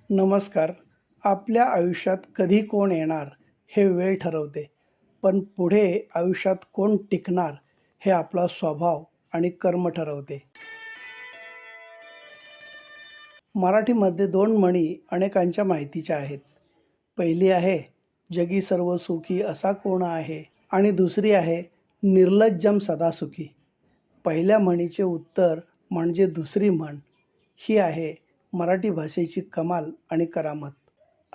नमस्कार. आपल्या आयुष्यात कधी कोण येणार हे वेळ ठरवते, पण पुढे आयुष्यात कोण टिकणार हे आपला स्वभाव आणि कर्म ठरवते. मराठीमध्ये दोन म्हणी अनेकांच्या माहितीच्या आहेत. पहिली आहे, जगी सर्व सुखी असा कोण आहे, आणि दुसरी आहे, निर्लज्जम सदा सुखी. पहिल्या म्हणीचे उत्तर म्हणजे दुसरी म्हण. ही आहे मराठी भाषेची कमाल आणि करामत.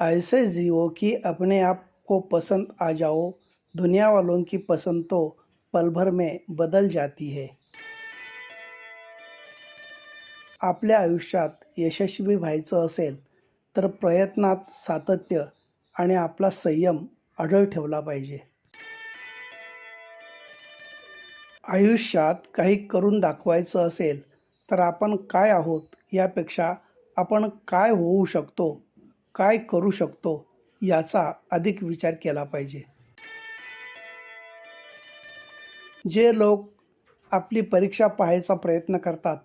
ऐसे जियो की अपने आप को पसंद आ जाओ, दुनिया वालों की पसंद तो पल भर में बदल जाती है. आपल्या आयुष्यात यशस्वी व्हायचं असेल तर प्रयत्नात सातत्य आणि आपला संयम अढळ ठेवला पाहिजे. आयुष्यात काही करून दाखवायचं असेल तर आपण काय आहोत यापेक्षा आपण काय होऊ शकतो, काय करू शकतो याचा अधिक विचार केला पाहिजे. जे लोक आपली परीक्षा पाहायचा प्रयत्न करतात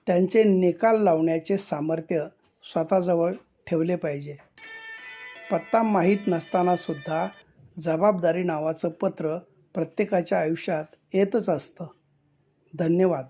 त्यांचे निकाल लावण्याचे सामर्थ्य स्वतःजवळ ठेवले पाहिजे. पत्ता माहीत नसतानासुद्धा जबाबदारी नावाचं पत्र प्रत्येकाच्या आयुष्यात येतच असतं. धन्यवाद.